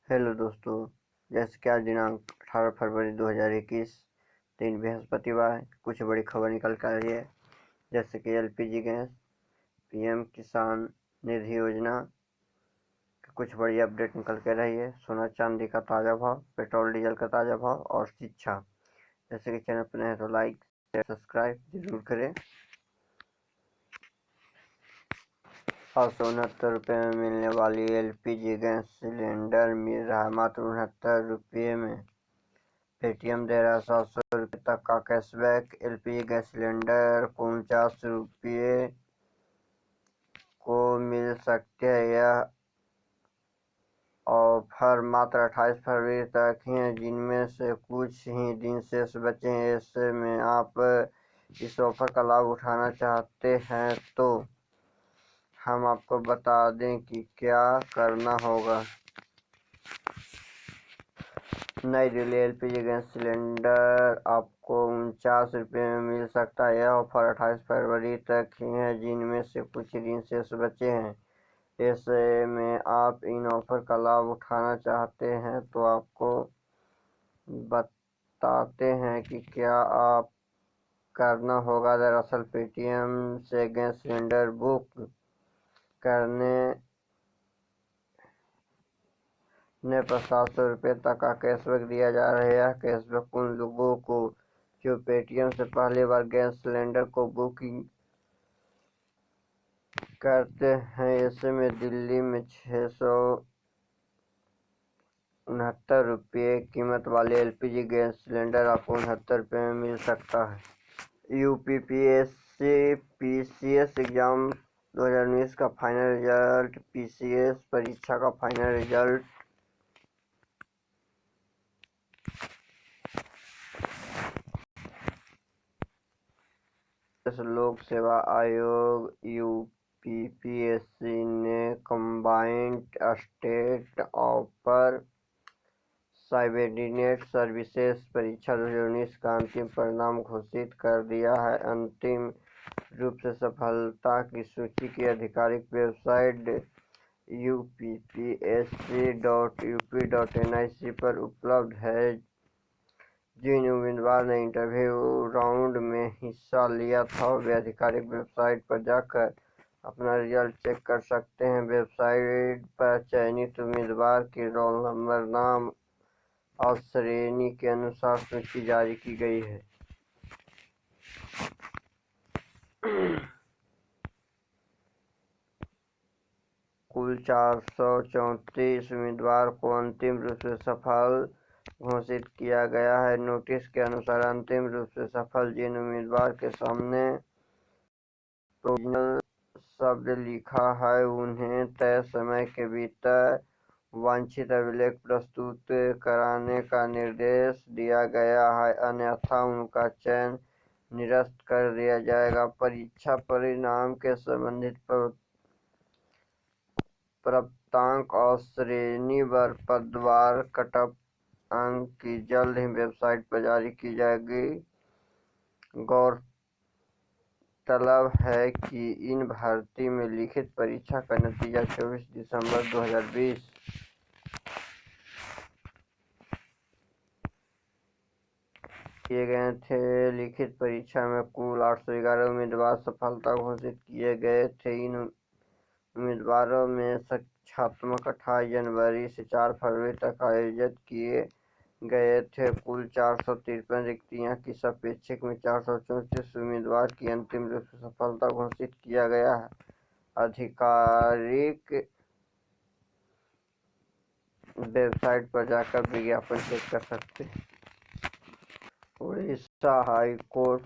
Hello दोस्तों, जैसे कि आज दिनांक 18 फरवरी 2021 दिन बृहस्पतिवार कुछ बड़ी खबर निकल कर आ रही है। जैसे कि एलपीजी गैस, पीएम किसान निधि योजना की कुछ बड़ी अपडेट निकल कर रही है। सोना चांदी का ताज़ा भाव, पेट्रोल डीजल का ताज़ा भाव और शिक्षा। जैसे कि चैनल पर नए हैं तो लाइक शेयर सब्सक्राइब जरूर करें। 869 में मिलने वाली एलपीजी गैस सिलेंडर मिल रहा है मात्र 69 में। पेटीएम दे रहा है 700 तक का कैशबैक। एलपीजी गैस सिलेंडर को 49 को मिल सकते हैं। यह ऑफर मात्र 28 फरवरी तक ही है, जिनमें से कुछ ही दिन शेष बचे हैं। ऐसे में आप इस ऑफर का लाभ उठाना चाहते हैं तो हम आपको बता दें कि क्या करना होगा। नई दिल्ली एलपीजी गैस सिलेंडर आपको 49 में मिल सकता है। यह ऑफर 28 फरवरी तक ही है, जिनमें से कुछ ही दिन शेष बचे हैं। ऐसे में आप इन ऑफर का लाभ उठाना चाहते हैं तो आपको बताते हैं कि क्या आप करना होगा। दरअसल पेटीएम से गैस सिलेंडर बुक करने पर 700 तक का कैशबैक दिया जा रहा है। यह कैशबैक उन लोगों को जो पेटीएम से पहली बार गैस सिलेंडर को बुकिंग करते हैं। ऐसे में दिल्ली में 669 कीमत वाले एलपीजी गैस सिलेंडर आपको 69 में मिल सकता है। यूपीपीएससी पीसीएस एग्जाम 2019 का फाइनल रिजल्ट। पीसीएस परीक्षा का फाइनल रिजल्ट लोक सेवा आयोग यूपीपीएससी ने combined state offer subordinate services परीक्षा 2019 का अंतिम परिणाम घोषित कर दिया है। अंतिम रूप से सफलता की सूची की आधिकारिक वेबसाइट uppsc.up.nic पर उपलब्ध है। जिन उम्मीदवार ने इंटरव्यू राउंड में हिस्सा लिया था वे आधिकारिक वेबसाइट पर जाकर अपना रिजल्ट चेक कर सकते हैं। वेबसाइट पर चयनित उम्मीदवार की रोल नंबर, नाम और श्रेणी के अनुसार सूची जारी की गई है। कुल 434 उम्मीदवार को अंतिम रूप से सफल घोषित किया गया है। नोटिस के अनुसार अंतिम रूप से सफल जिन उम्मीदवार के सामने प्रोविजनल शब्द लिखा है उन्हें तय समय के भीतर वांछित अभिलेख प्रस्तुत कराने का निर्देश दिया गया है, अन्यथा उनका चयन निरस्त कर दिया जाएगा। परीक्षा परिणाम के संबंधित प्राप्तांक और श्रेणीवार पदवार कटऑफ अंक की जल्द ही वेबसाइट पर जारी की जाएगी। गौरतलब है कि इन भर्ती में लिखित परीक्षा का नतीजा 24 दिसंबर 2020 किए गए थे। लिखित परीक्षा में कुल 811 उम्मीदवार सफलता घोषित किए गए थे। इन उम्मीदवारों में साक्षात्मक 28 जनवरी से 4 फरवरी तक आयोजित किए गए थे। कुल 453 रिक्तियां की सापेक्षिक में 434 उम्मीदवार की अंतिम रूप से सफलता घोषित किया गया है। आधिकारिक वेबसाइट पर जाकर विज्ञापन चेक कर सकते हैं। Orissa high court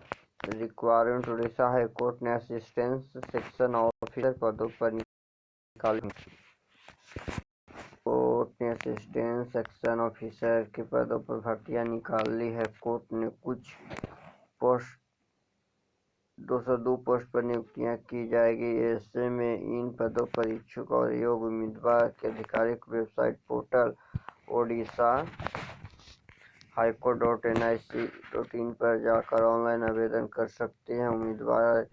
requirement. Orissa high court ने असिस्टेंट सेक्शन ऑफिसर पदों पर निकाली। कोर्ट ने असिस्टेंट सेक्शन ऑफिसर के पदों पर भर्तियां निकाली है। कोर्ट ने कुछ पोस्ट 202 पोस्ट पर नियुक्तियां की जाएगी। ऐसे में इन पदों पर इच्छुक और योग्य उम्मीदवार के आधिकारिक वेबसाइट पोर्टल ओडिशा हाईकोर्ट.nic.in पर जाकर ऑनलाइन आवेदन कर सकते हैं। उम्मीदवार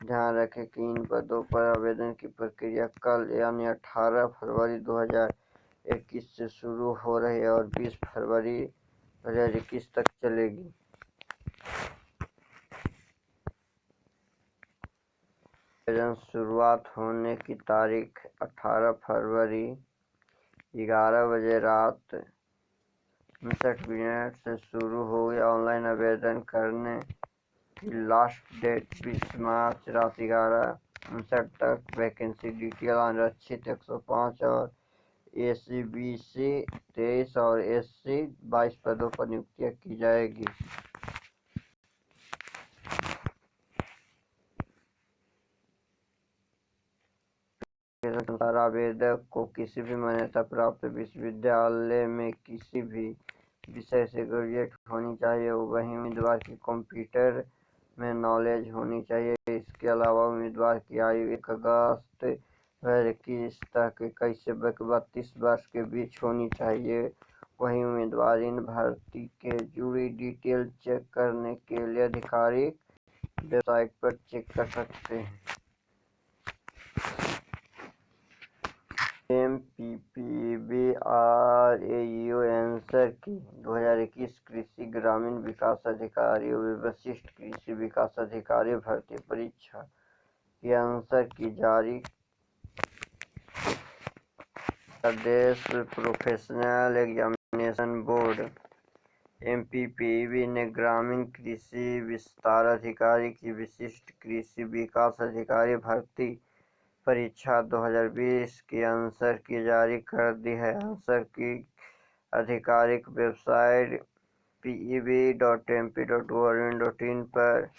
ध्यान रखें कि इन पदों पर आवेदन की प्रक्रिया कल यानी 18 फरवरी 2021 2021 से शुरू हो रही है और 20 फरवरी 2021 तक चलेगी। आयोजन शुरुआत होने की तारीख 18 फरवरी 11 बजे रात 59 से शुरू हुई। ऑनलाइन आवेदन करने की लास्ट डेट 20 मार्च रात 11:59 तक। वैकेंसी डिटेल आरक्षित 105 और ACBC 23 और SC 22 पदों पर नियुक्तियां की जाएगी। अनुसार आवेदक को किसी भी मान्यता प्राप्त विश्वविद्यालय में किसी भी विषय से ग्रेजुएट होनी चाहिए। वहीं उम्मीदवार की कंप्यूटर में नॉलेज होनी चाहिए। इसके अलावा उम्मीदवार की आयु 1 अगस्त 2021 तक 21 से 32 वर्ष के बीच होनी चाहिए। वहीं उम्मीदवार इन भर्ती के जुड़ी डिटेल चेक करने के लिए आधिकारिक वेबसाइट पर चेक कर सकते हैं। MPPABRAEO आंसर की 2021 कृषि ग्रामीण विकास अधिकारी और वरिष्ठ कृषि विकास अधिकारी भर्ती परीक्षा की आंसर की जारी प्रदेश प्रोफेशनल एग्जामिनेशन बोर्ड MPPAB ने ग्रामीण कृषि विस्तार अधिकारी की विशिष्ट कृषि विकास अधिकारी भर्ती परीक्षा 2020 की आंसर की जारी कर दी है। आंसर की आधिकारिक वेबसाइट peb.mp.gov.in पर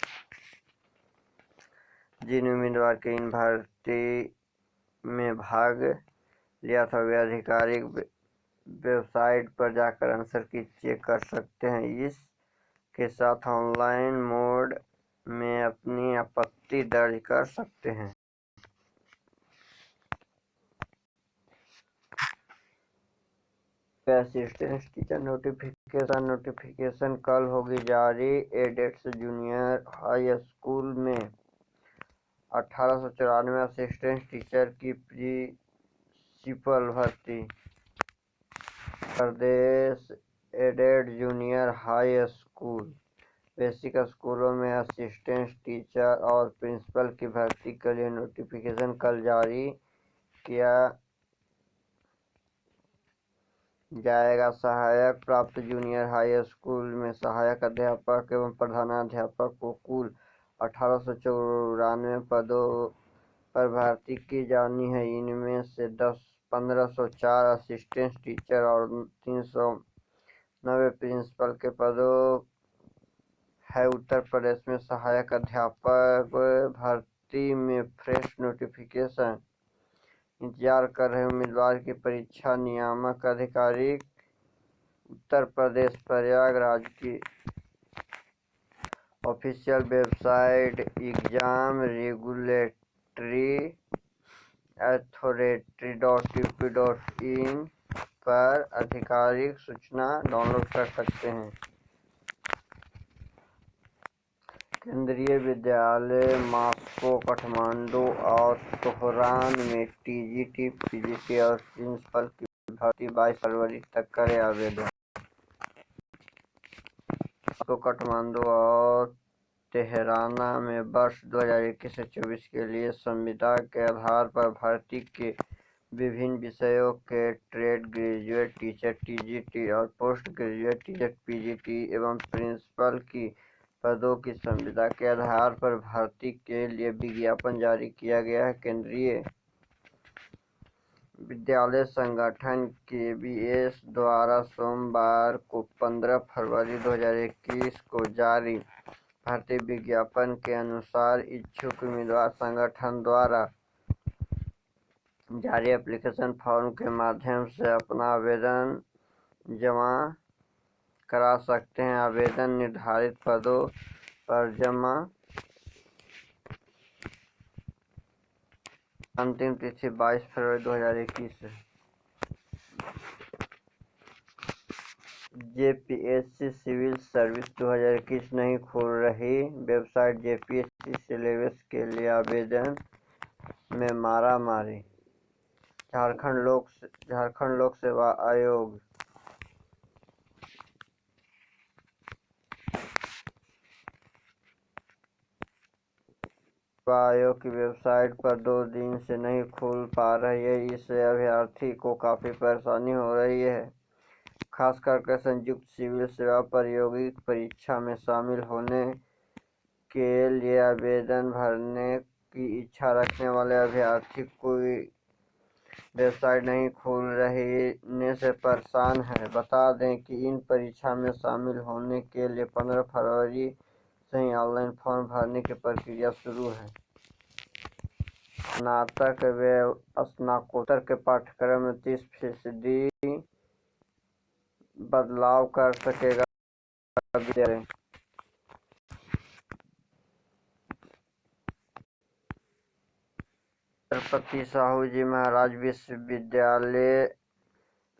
जिन उम्मीदवार के इन भर्ती में भाग लिया था वे आधिकारिक वेबसाइट पर जाकर आंसर की चेक कर सकते हैं। इसके साथ ऑनलाइन मोड में अपनी आपत्ति दर्ज कर सकते हैं। असिस्टेंट टीचर नोटिफिकेशन कल होगी जारी। एडेड्स जूनियर हाई स्कूल में 1894 असिस्टेंट टीचर की प्रिंसिपल भर्ती। प्रदेश aided junior high school basic स्कूलों में असिस्टेंट टीचर और प्रिंसिपल की भर्ती के लिए नोटिफिकेशन कल जारी किया जाएगा। सहायक प्राप्त जूनियर हाई स्कूल में सहायक अध्यापक एवं प्रधानाध्यापक को कुल 1894 पदों पर भर्ती की जानी है। इनमें से 1504 असिस्टेंट टीचर और 390 प्रिंसिपल के पदों है। उत्तर प्रदेश में सहायक अध्यापक भर्ती में फ्रेश नोटिफिकेशन इंतजार कर रहे उम्मीदवार की परीक्षा नियामक अधिकारी उत्तर प्रदेश प्रयागराज की ऑफिशियल वेबसाइट एग्जाम रेगुलेटरी अथॉरिटी.up.in पर आधिकारिक सूचना डाउनलोड कर सकते हैं। केंद्रीय विद्यालय मॉस्को काठमांडू और तेहरान में TGT PGT और प्रिंसिपल की भर्ती 22 फरवरी तक करें आवेदन। मॉस्को काठमांडू और तेहरान में वर्ष 2021 से 24 के लिए संविदा के आधार पर भर्ती के विभिन्न विषयों के ट्रेड ग्रेजुएट टीचर TGT और पोस्ट ग्रेजुएट टीचर PGT एवं प्रिंसिपल की पदों की संविदा के आधार पर भर्ती के लिए विज्ञापन जारी किया गया है। केंद्रीय विद्यालय संगठन KVS द्वारा सोमवार को 15 फरवरी 2021 को जारी भर्ती विज्ञापन के अनुसार इच्छुक उम्मीदवार संगठन द्वारा जारी एप्लीकेशन फॉर्म के माध्यम से अपना आवेदन जमा करा सकते हैं। आवेदन निर्धारित पदों पर जमा अंतिम तिथि 22 फरवरी 2021 है। JPSC सिविल सर्विस 2021 नहीं खोल रही वेबसाइट। JPSC सिलेबस के लिए आवेदन में मारामारी। झारखंड लोक सेवा आयोग की वेबसाइट पर 2 दिन से नहीं खुल पा रही है। इससे अभ्यर्थी को काफ़ी परेशानी हो रही है। खास करके संयुक्त सिविल सेवा प्रतियोगी परीक्षा में शामिल होने के लिए आवेदन भरने की इच्छा रखने वाले अभ्यर्थी को वेबसाइट नहीं खुल रहने से परेशान है। बता दें कि इन परीक्षा में शामिल होने के लिए 15 फरवरी से ही ऑनलाइन फॉर्म भरने की प्रक्रिया शुरू है। स्नातक व स्नातकोत्तर के पाठ्यक्रम में 30% बदलाव कर सकेगा विद्यालय। छत्रपति साहू जी महाराज विश्वविद्यालय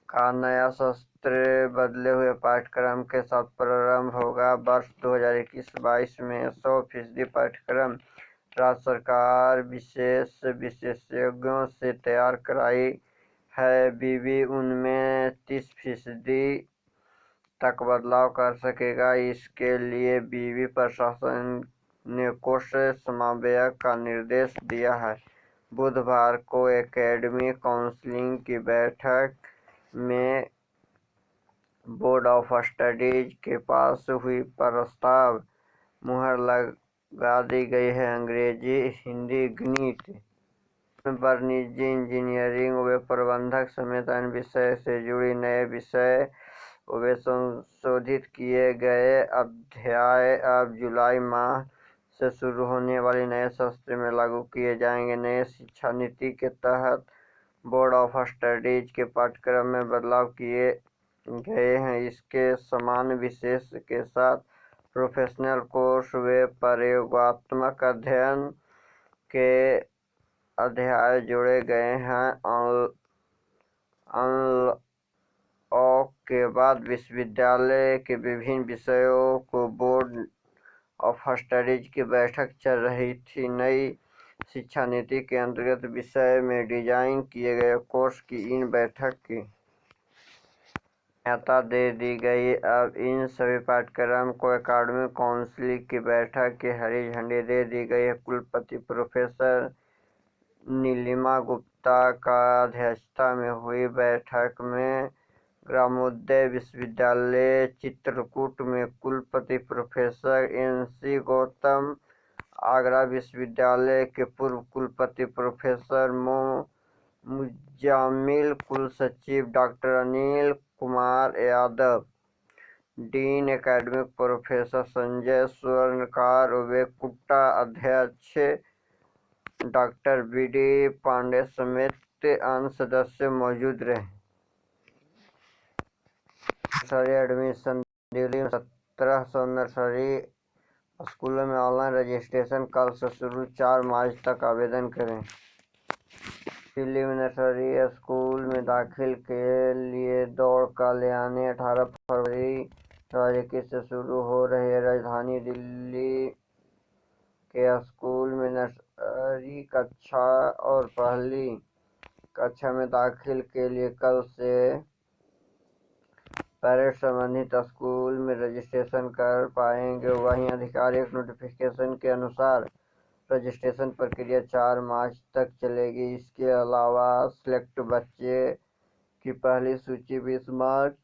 का नया सत्र बदले हुए पाठ्यक्रम के साथ प्रारंभ होगा। वर्ष 2021-22 में 100% पाठ्यक्रम राज्य सरकार विशेषज्ञों से तैयार कराई है। बीबी उनमें 30% तक बदलाव कर सकेगा। इसके लिए बीबी प्रशासन ने कोर्स समन्वयक का निर्देश दिया है। बुधवार को एकेडमिक काउंसिल की बैठक में बोर्ड ऑफ स्टडीज के पास हुई प्रस्ताव मुहर लगा दी गई है। अंग्रेजी, हिंदी, गणित, वाणिज्य, इंजीनियरिंग व प्रबंधन समेत अन्य विषय से जुड़ी नए विषय वे संशोधित किए गए अध्याय अब जुलाई माह से शुरू होने वाली नए सत्र में लागू किए जाएंगे। नए शिक्षा नीति के तहत बोर्ड ऑफ स्टडीज के पाठ्यक्रम में बदलाव किए गए हैं। इसके समान विषय के साथ प्रोफेशनल कोर्स व प्रयोगात्मक अध्ययन के अध्याय जोड़े गए हैं। अनलॉक के बाद विश्वविद्यालय के विभिन्न विषयों को बोर्ड ऑफ स्टडीज की बैठक चल रही थी। नई शिक्षा नीति के अंतर्गत विषय में डिजाइन किए गए कोर्स की इन बैठक की मान्यता दे दी गई। अब इन सभी पाठ्यक्रम को एकेडमिक काउंसिल की बैठक की हरी झंडी दे दी गई है। कुलपति प्रोफेसर नीलिमा गुप्ता का अध्यक्षता में हुई बैठक में ग्रामोदय विश्वविद्यालय चित्रकूट में कुलपति प्रोफेसर NC गौतम, आगरा विश्वविद्यालय के पूर्व कुलपति प्रोफेसर मुजामिल, कुलसचिव doctor Anil Kumar Yadav, dean academic professor Sanjay Swarnkar व कुट्टा अध्यक्ष डॉक्टर BD पांडे समेत अन्य सदस्य मौजूद रहे। नर्सरी एडमिशन दिल्ली में 1700 नर्सरी स्कूलों में ऑनलाइन रजिस्ट्रेशन कल से शुरू। 4 मार्च तक आवेदन करें। दिल्ली में नर्सरी स्कूल में दाखिल के लिए दौड़ कल यानी 18 फरवरी 2021 से शुरू हो रही है। राजधानी दिल्ली के स्कूल में नर्सरी कक्षा और पहली कक्षा में दाखिल के लिए कल से पेरेंट्स संबंधित स्कूल में रजिस्ट्रेशन कर पाएंगे। वहीं आधिकारिक नोटिफिकेशन के अनुसार रजिस्ट्रेशन प्रक्रिया 4 मार्च तक चलेगी। इसके अलावा सिलेक्ट बच्चे की पहली सूची 20 मार्च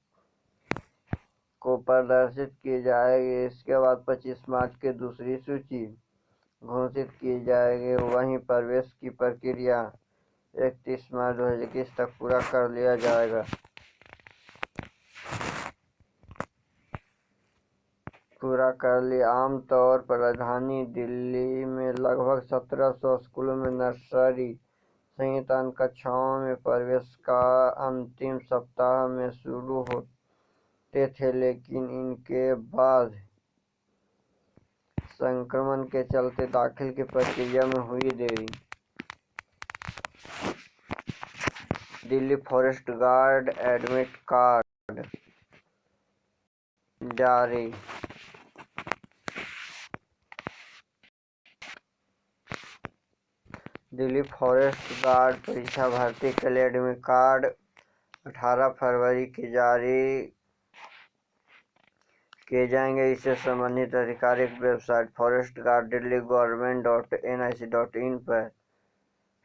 को प्रदर्शित की जाएगी। इसके बाद 25 मार्च की दूसरी सूची घोषित की जाएगी। वहीं प्रवेश की प्रक्रिया 31 मार्च 2021 तक पूरा कर लिया जाएगा। आमतौर पर राजधानी दिल्ली में लगभग 1700 स्कूलों में नर्सरी सहित अन्य कक्षाओं में प्रवेश का अंतिम सप्ताह में शुरू होते थे, लेकिन इनके बाद संक्रमण के चलते दाखिल की प्रक्रिया में हुई देरी। Delhi forest guard admit card जारी। दिल्ली फॉरेस्ट गार्ड परीक्षा भर्ती के लिए एडमिट कार्ड 18 फरवरी की जारी किए जाएंगे। इससे संबंधित आधिकारिक website forest guard Delhi government.nic.in पर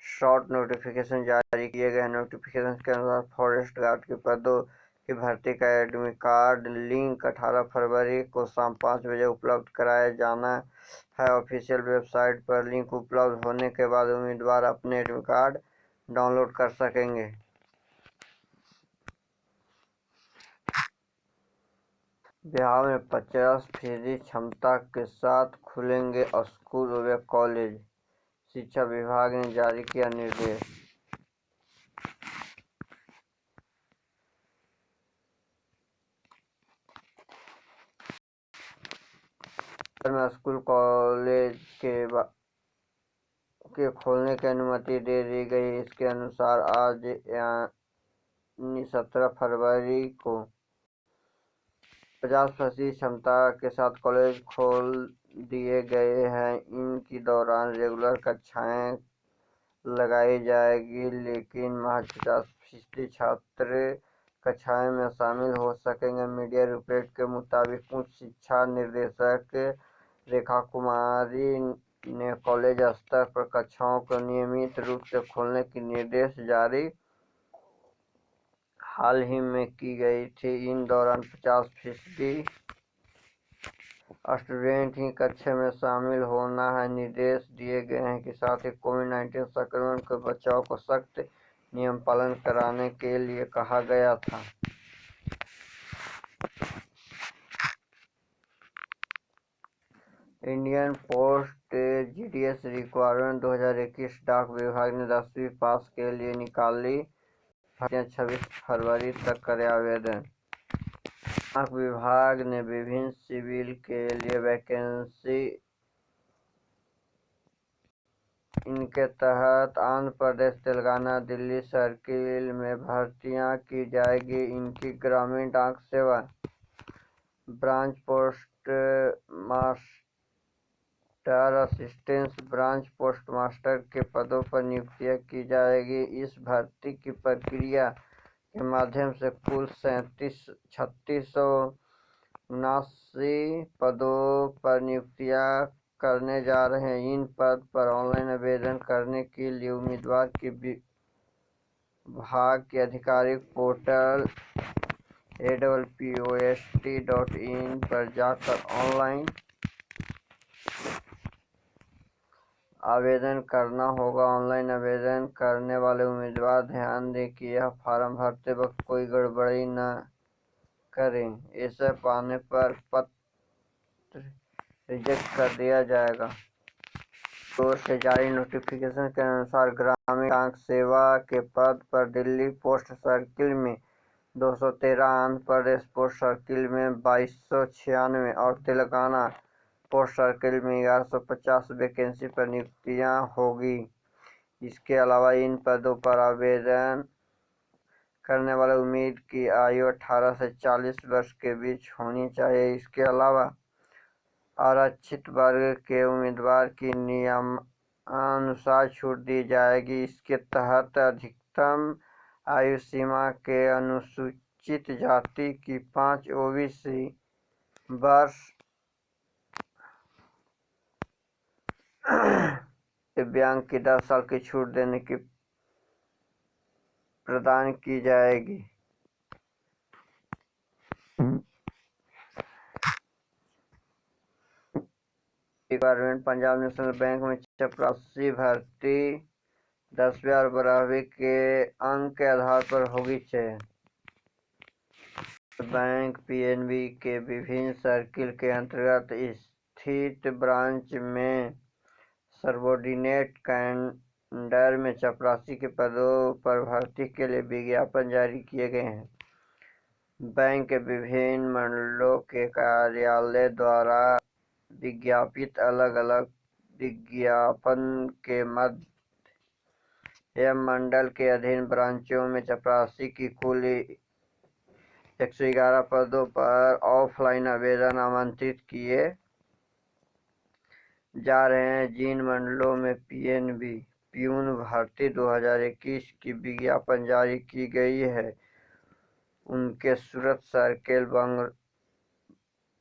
शॉर्ट नोटिफिकेशन जारी किए गए। नोटिफिकेशन के अनुसार फॉरेस्ट गार्ड के पदों की भर्ती का एडमिट कार्ड लिंक 18 फरवरी को शाम 5 बजे उपलब्ध कराया जाना है। ऑफिशियल वेबसाइट पर लिंक उपलब्ध होने के बाद उम्मीदवार अपने एडमिट कार्ड डाउनलोड कर सकेंगे। बिहार में 50% क्षमता के साथ खुलेंगे स्कूल व कॉलेज, शिक्षा विभाग ने जारी किया निर्देश। में स्कूल कॉलेज के खोलने की अनुमति दे दी गई। इसके अनुसार आज यानी 17 फरवरी को 50% क्षमता के साथ कॉलेज खोल दिए गए हैं। इनकी दौरान रेगुलर कक्षाएं लगाई जाएगी, लेकिन महज 50% छात्र कक्षाएं में शामिल हो सकेंगे। मीडिया रिपोर्ट के मुताबिक उच्च शिक्षा निदेशक रेखा कुमारी ने कॉलेज स्तर पर कक्षाओं को नियमित रूप से खोलने के निर्देश जारी हाल ही में की गई थी। इन दौरान 50% स्टूडेंट ही कक्षा में शामिल होना है। निर्देश दिए गए हैं कि साथ ही कोविड-19 संक्रमण के बचाव को सख्त नियम पालन कराने के लिए कहा गया था। इंडियन पोस्ट जीडीएस रिक्वायरमेंट 2021 डाक विभाग ने 10वीं पास के लिए निकाली भर्तियां। 26 फरवरी तक करें आवेदन। डाक विभाग ने विभिन्न सिविल के लिए वैकेंसी इनके तहत आंध्र प्रदेश, तेलंगाना, दिल्ली सर्किल में भर्तियां की जाएगी। इनकी ग्रामीण डाक सेवा, branch post master, assistant branch post master के पदों पर नियुक्तियां की जाएगी। इस भर्ती की प्रक्रिया के माध्यम से कुल 3679 पदों पर नियुक्तियां करने जा रहे हैं। इन पद पर ऑनलाइन आवेदन करने के लिए उम्मीदवार की विभाग के आधिकारिक पोर्टल AWPOST.in पर जाकर ऑनलाइन आवेदन करना होगा। ऑनलाइन आवेदन करने वाले उम्मीदवार ध्यान दें कि यह फॉर्म भरते वक्त कोई गड़बड़ी न करें। ऐसा पाने पर पत्र रिजेक्ट कर दिया जाएगा। ओर से जारी नोटिफिकेशन के अनुसार ग्रामीण डाक सेवा के पद पर दिल्ली पोस्ट सर्किल में 213, आंध्र प्रदेश पोस्ट सर्किल में 2296 और तेलंगाना पोस्ट सर्किल में 1150 वैकेंसी पर नियुक्तियां होगी। इसके अलावा इन पदों पर आवेदन करने वाले उम्मीद की आयु 18 से 40 वर्ष के बीच होनी चाहिए। इसके अलावा आरक्षित वर्ग के उम्मीदवार की नियमानुसार छूट दी जाएगी। इसके तहत अधिकतम आयु सीमा के अनुसूचित जाति की 5 ओबीसी वर्ष, दिव्यांग की 10 साल की छूट देने की प्रदान की जाएगी। रिक्वायरमेंट पंजाब नेशनल बैंक में चपरासी भर्ती 10वीं और 12वीं के अंक के आधार पर होगी चयन। बैंक पीएनबी के विभिन्न सर्किल के अंतर्गत स्थित ब्रांच में सबॉर्डिनेट कैडर में चपरासी के पदों पर भर्ती के लिए विज्ञापन जारी किए गए हैं। बैंक के विभिन्न मंडलों के कार्यालय द्वारा विज्ञापित अलग अलग विज्ञापन के मध्य मंडल के अधीन ब्रांचों में चपरासी की कुल 111 पदों पर ऑफलाइन आवेदन आमंत्रित किए जा रहे हैं। जिन मंडलों में पीएनबी प्यून भर्ती 2021 की विज्ञापन जारी की गई है। उनके Surat circle,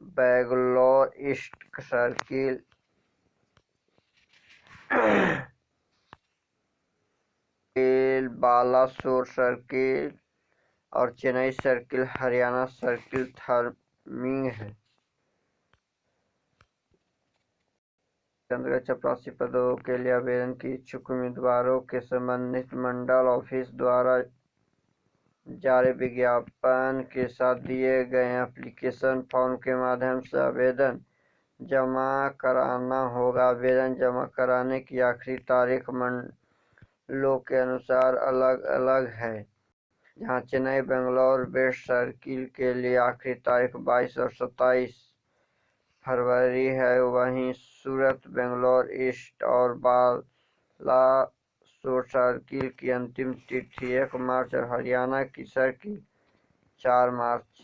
Bangalore east circle, Balasore circle और चेन्नई सर्किल हरियाणा सर्किल थर्मिंग है। केंद्रीय चपरासी पदों के लिए आवेदन के इच्छुक उम्मीदवारों के संबंधित मंडल ऑफिस द्वारा जारी विज्ञापन के साथ दिए गए एप्लीकेशन फॉर्म के माध्यम से आवेदन जमा कराना होगा। आवेदन जमा कराने की आखिरी तारीख मंडलों के अनुसार अलग अलग है। जहां चेन्नई बेंगलोर वेस्ट सर्किल के लिए आखिरी तारीख 22 और 27 फरवरी है, वहीं सूरत, बेंगलोर ईस्ट और बालासोर सर्किल की अंतिम तिथि 1 मार्च और हरियाणा की सर्किल 4 मार्च।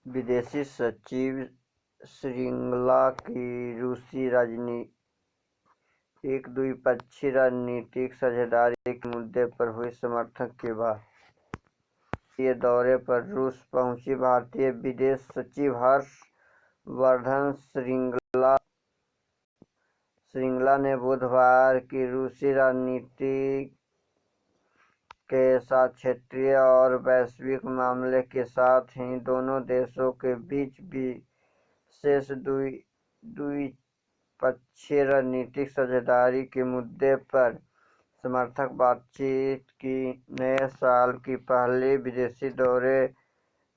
विदेशी सचिव श्रृंगला की रूसी राजनीतिक द्विपक्षीय राजनीतिक साझेदारी के मुद्दे पर हुई समर्थन के बाद ये दौरे पर रूस पहुंची। भारतीय विदेश सचिव हर्ष वर्धन श्रृंगला ने बुधवार की रूसी राजनीति के साथ क्षेत्रीय और वैश्विक मामले के साथ ही दोनों देशों के बीच विशेष द्विपक्षीय राजनीतिक साझेदारी के मुद्दे पर समर्थक बातचीत की। नए साल की पहली विदेशी दौरे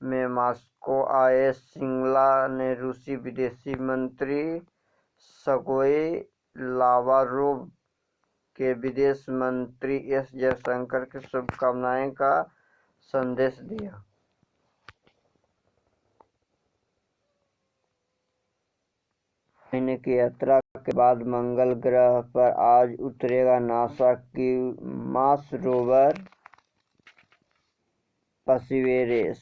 में मॉस्को आए श्रृंगला ने रूसी विदेश मंत्री सर्गेई लावरोव के विदेश मंत्री एस जयशंकर की शुभकामनाएं का संदेश दिया। महीने की यात्रा के बाद मंगल ग्रह पर आज उतरेगा नासा की मार्स रोवर पर्सिवेरेंस।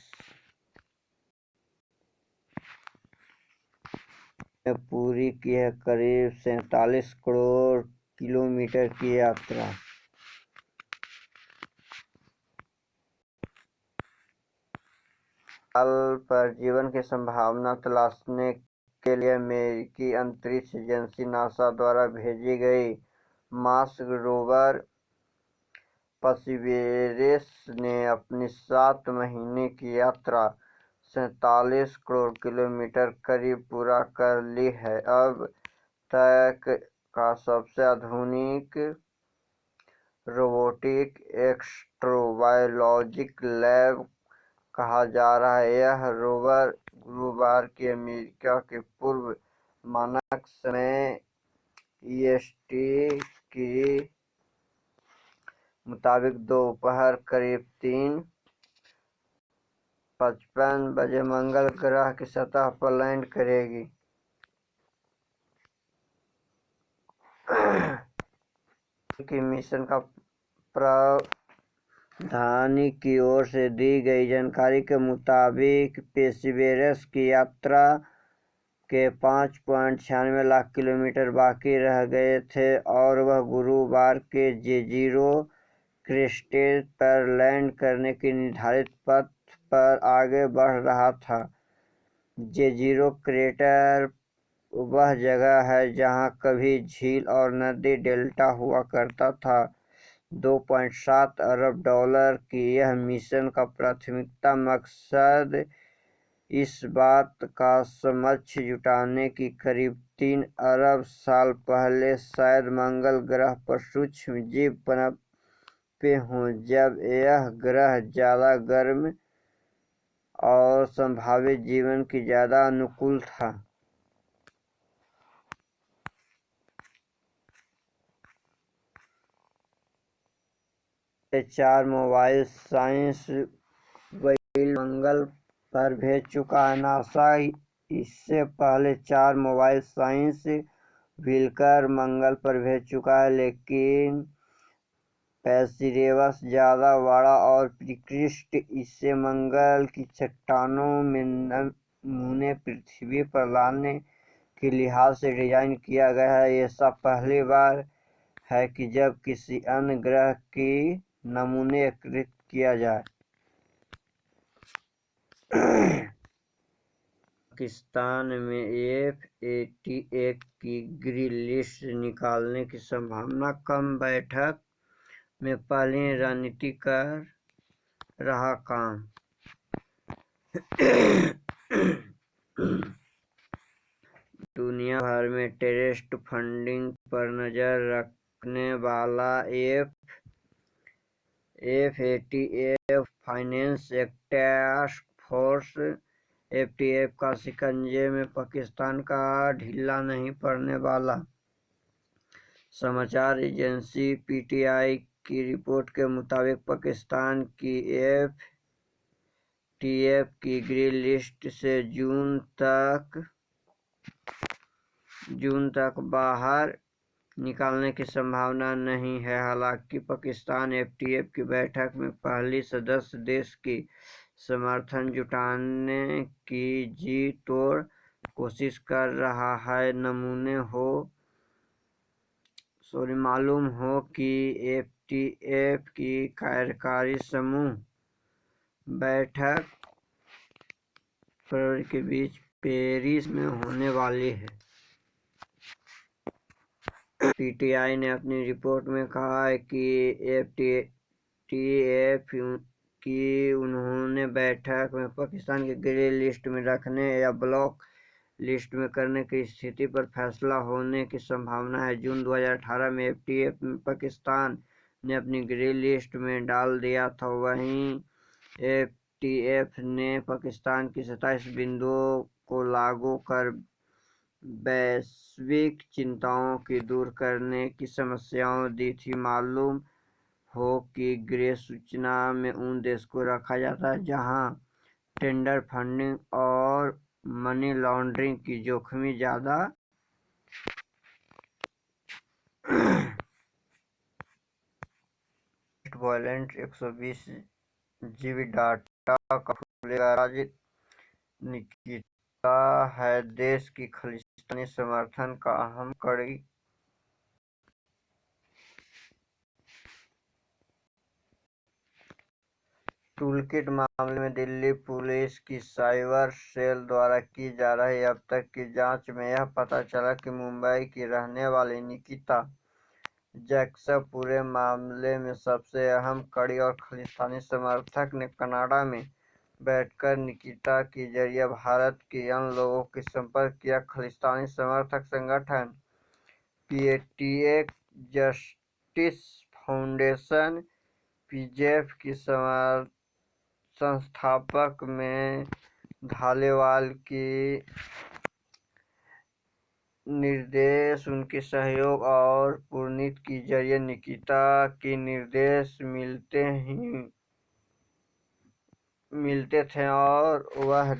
ने पूरी की है करीब 47 करोड़ किलोमीटर की यात्रा। चांद पर जीवन की संभावना तलाशने के लिए अमेरिकी अंतरिक्ष एजेंसी नासा द्वारा भेजी गई मार्स रोवर पर्सिवेरेंस ने अपनी 7 महीने की यात्रा 47 करोड़ किलोमीटर करीब पूरा कर ली है। अब तक का सबसे आधुनिक रोबोटिक एक्स्ट्रोबायोलॉजिक लैब कहा जा रहा है। यह रोवर गुरुवार की अमेरिका के पूर्व मानक समय ईएसटी के मुताबिक दोपहर करीब 3:55 बजे मंगल ग्रह की सतह पर लैंड करेगी। की मिशन का प्रधानी की ओर से दी गई जानकारी के मुताबिक पर्सिवेरेंस की यात्रा के 5.96 लाख किलोमीटर बाकी रह गए थे और वह गुरुवार के J0 क्रेस्टेड पर लैंड करने के निर्धारित पथ पर आगे बढ़ रहा था। J0 क्रेटर वह जगह है जहां कभी झील और नदी डेल्टा हुआ करता था। $2.7 अरब की यह मिशन का प्राथमिकता मकसद इस बात का समझ जुटाने की करीब 3 अरब साल पहले शायद मंगल ग्रह पर सूक्ष्म जीव पनपे हों, जब यह ग्रह ज्यादा गर्म और संभावित जीवन की ज्यादा अनुकूल था। 4 मोबाइल साइंस व्हीकल मंगल पर भेज चुका है। नासा इससे पहले 4 मोबाइल साइंस व्हीकल मंगल पर भेज चुका है, लेकिन पर्सिवेरेंस ज्यादा बड़ा और परिष्कृत। इससे मंगल की चट्टानों में नमूने पृथ्वी पर लाने के लिहाज से डिजाइन किया गया है। ये सब पहली बार है कि जब किसी अन्य ग्रह की नमूने एकत्रित किया जाए। पाकिस्तान में F-88 की ग्रे लिस्ट निकालने की संभावना कम, बैठक में पहली रणनीति कर रहा काम। दुनिया भर में टेररिस्ट फंडिंग पर नजर रखने वाला F-88 फाइनेंस एक टास्क फोर्स FATF का शिकंजे में पाकिस्तान का ढीला नहीं पड़ने वाला। समाचार एजेंसी PTI की रिपोर्ट के मुताबिक पाकिस्तान की FATF की ग्रे लिस्ट से जून तक बाहर निकालने की संभावना नहीं है। हालांकि पाकिस्तान FATF की बैठक में पहली सदस्य देश की समर्थन जुटाने की जी तोड़ कोशिश कर रहा है। मालूम हो कि FATF की कार्यकारी समूह बैठक फरवरी के बीच पेरिस में होने वाली है। PTI ने अपनी रिपोर्ट में कहा है कि FATF की उन्होंने बैठक में पाकिस्तान के ग्रे लिस्ट में रखने या ब्लॉक लिस्ट में करने की स्थिति पर फैसला होने की संभावना है। जून 2018 में FATF में पाकिस्तान ने अपनी ग्रे लिस्ट में डाल दिया था। वहीं FATF ने पाकिस्तान की 27 बिंदुओं को लागू कर वैश्विक चिंताओं की दूर करने की समस्याएं दी थी। मालूम हो कि ग्रे सूचना में उन देश को रखा जाता है जहां टेंडर फंडिंग और मनी लॉन्ड्रिंग की जोखिम ज्यादा वायलेंट 120 GB डाटा का खुलेगा राज। निकिता है देश की खालिस्तानी समर्थन का अहम कड़ी। टूलकिट मामले में दिल्ली पुलिस की साइबर सेल द्वारा की जा रही अब तक की जांच में यह पता चला कि मुंबई की रहने वाली निकिता जैकसन पूरे मामले में सबसे अहम कड़ी और खालिस्तानी समर्थक ने कनाडा में बैठकर निकिता के जरिए भारत के अन्य लोगों के संपर्क किया। खालिस्तानी समर्थक संगठन PTI जस्टिस फाउंडेशन PJF की संस्थापक में धालीवाल की निर्देश, उनके सहयोग और पुनीत के जरिए निकिता के निर्देश मिलते थे और वह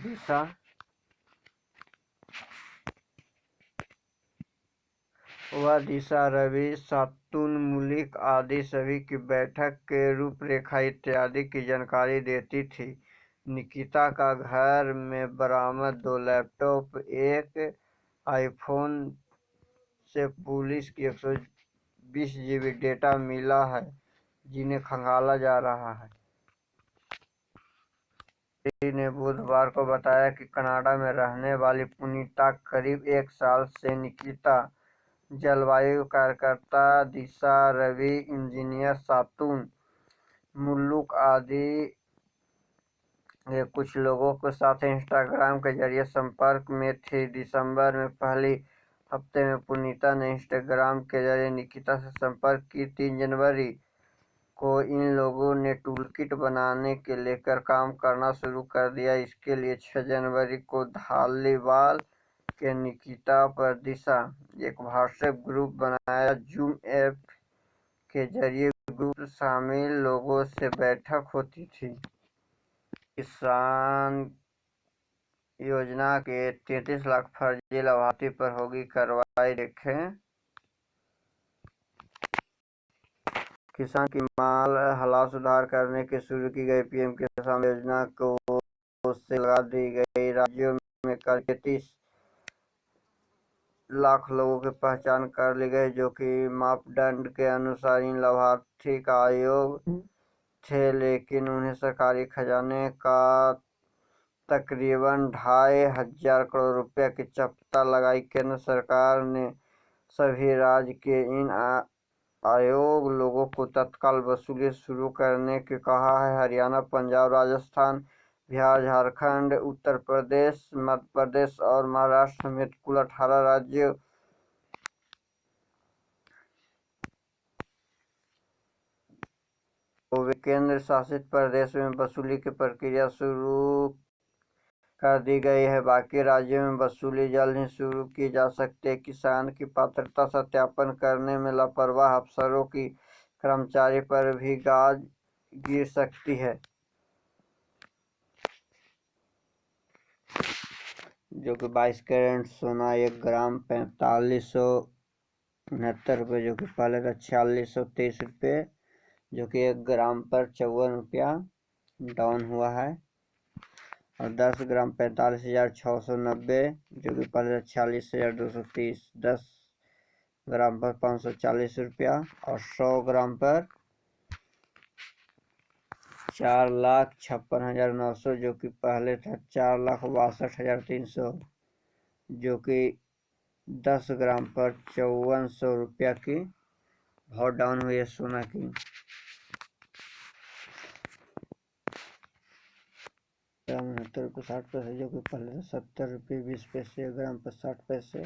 दिशा रवि सातुन मुलिक आदि सभी की बैठक के रूपरेखा इत्यादि की जानकारी देती थी। निकिता का घर में बरामद 2 लैपटॉप, एक आईफोन से पुलिस की 120 GB डेटा मिला है जिन्हें खंगाला जा रहा है। ने बुधवार को बताया कि कनाडा में रहने वाली पुनीता करीब 1 साल से निकिता, जलवायु कार्यकर्ता दिशा रवि, इंजीनियर सातुन मुल्लुक आदि के कुछ लोगों के साथ इंस्टाग्राम के जरिए संपर्क में थी। दिसंबर में पहली हफ्ते में पुनीता ने इंस्टाग्राम के जरिए निकिता से संपर्क की। 3 जनवरी को इन लोगों ने टूलकिट बनाने के लेकर काम करना शुरू कर दिया। इसके लिए 6 जनवरी को धालीवाल के निकिता पर दिशा एक व्हाट्सएप ग्रुप बनाया। जूम ऐप के जरिए ग्रुप शामिल लोगों से बैठक होती थी। किसान योजना के 33 लाख फर्जी लाभार्थी पर होगी कार्रवाई, देखें। किसान की माल हालात सुधार करने के शुरू की गई PM किसान योजना को से लगा दी गई। राज्यों में कल 33 लाख लोगों की पहचान कर ली गई, जो कि मापदंड के अनुसार इन लाभार्थी का आयोग थे, लेकिन उन्हें सरकारी खजाने का तकरीबन 2,500 करोड़ रुपए की चपता लगाई। केंद्र सरकार ने सभी राज्य के इन आयोग लोगों को तत्काल वसूली शुरू करने के कहा है। हरियाणा, पंजाब, राजस्थान, बिहार, झारखंड, उत्तर प्रदेश, मध्य प्रदेश और महाराष्ट्र समेत कुल 18 राज्यों को केंद्र शासित प्रदेश में वसूली की प्रक्रिया शुरू कर दी गई है। बाकी राज्यों में वसूली जल्द ही शुरू की जा सकती है। किसान की पात्रता सत्यापन करने में लापरवाह अफसरों की कर्मचारी पर भी गाज गिर सकती है, जो कि 22 कैरेट सोना 1 ग्राम 4569 रुपये, जो कि पहले था 4623 रुपये, जो कि 1 ग्राम पर 54 रुपया डाउन हुआ है। और 10 ग्राम 45,690, जो कि पहले 46,230, 10 ग्राम पर 540 रुपया। और 100 ग्राम पर 4,56,900, जो कि पहले था 4,62,300, जो कि 10 ग्राम पर 5400 रुपया की भाव डाउन हुई है सोना की। 69 रुपये 60 पैसे, जो कि पहले था 70 रुपये 20 पैसे, 1 ग्राम पर 60 पैसे।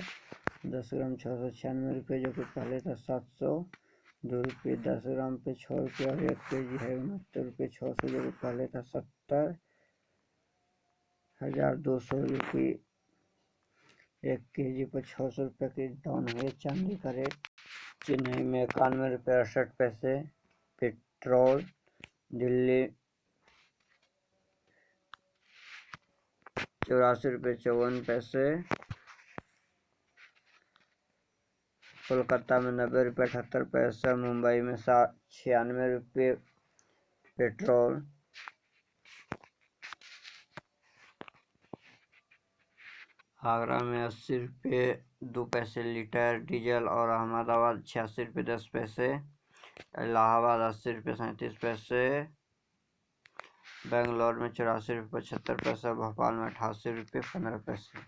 10 ग्राम 696 रुपये, जो कि पहले था 702 रुपये। 10 ग्राम पे 6 रुपये और 1 kg है 69 रुपये 600, जो कि पहले था 70,200, जो कि 1 kg पर 600 रुपये की डाउन हुई। चांदी का रेट चेन्नई में 91 रुपये 68 पैसे, पेट्रोल दिल्ली 84 रुपये 54 पैसे, कोलकाता में 90 रुपये 78 पैसे, मुंबई में 96 रुपये पेट्रोल, आगरा में 80 रुपये 2 पैसे लीटर डीजल और अहमदाबाद 86 रुपये 10 पैसे, इलाहाबाद 80 रुपये 37 पैसे, बेंगलोर में 84 रुपये 75 पैसे, भोपाल में 88 रुपये 15 पैसे।